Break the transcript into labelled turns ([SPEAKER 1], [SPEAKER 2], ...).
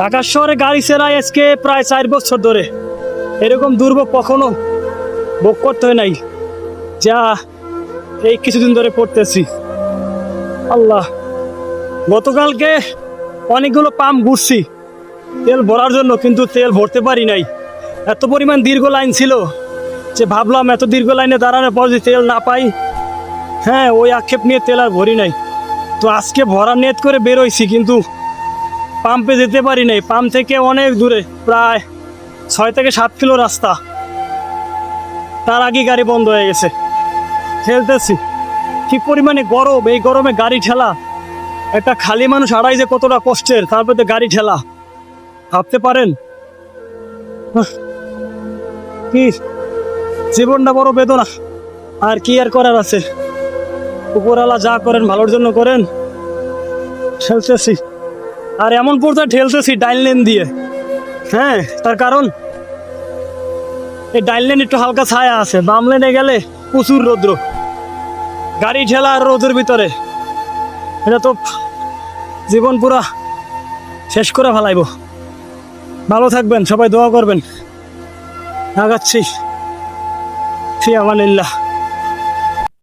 [SPEAKER 1] ঢাকা শহরে গাড়ি চালাই আজকে প্রায় 4 বছর ধরে। এরকম দুর্ভোগ কখনো ভোগ করতে হয় নাই যা এই কিছুদিন ধরে পড়তেছি। আল্লাহ, গতকালকে অনেকগুলো পাম্প ঘুরছি তেল ভরার জন্য, কিন্তু তেল ভরতে পারি নাই। এত পরিমাণ দীর্ঘ লাইন ছিল যে ভাবলাম এত দীর্ঘ লাইনে দাঁড়ানোর পর যদি তেল না পাই, হ্যাঁ ওই আক্ষেপ নিয়ে তেল আর ভরি নাই। তো আজকে ভরা নেট করে বেরোইছি, কিন্তু পাম্পে যেতে পারি নাই। পাম্প থেকে অনেক দূরে, প্রায় 6 থেকে 7 কিলো রাস্তা। তার আগে গাড়ি বন্ধ হয়ে গেছে। ঠেলতেছি, কি পরিমাণে গরম, এই গরমে গাড়ি ঠেলা। একটা খালি মানুষ আড়াই যে কতটা কষ্টের, তারপরে গাড়ি ঠেলা ভাবতে পারেন। কি জীবনটা বড় বেদনা, আর কি আর করার আছে। উপরওয়ালা যা করেন ভালোর জন্য করেন। ঠেলতেছি, আর এমন পর্যায়ে ঠেলতেছি ডাইন লেন দিয়ে। হ্যাঁ, তার কারণ এই ডাইন লেন একটু হালকা ছায়া আছে, বাম লেনে গেলে প্রচুর রৌদ্র। গাড়ি ঠেলা আর রোদের ভিতরে এটা তো জীবন পুরা শেষ করে ফেলাইব। ভালো থাকবেন সবাই, দোয়া করবেন। আগাচ্ছি, ফি আমানিল্লাহ।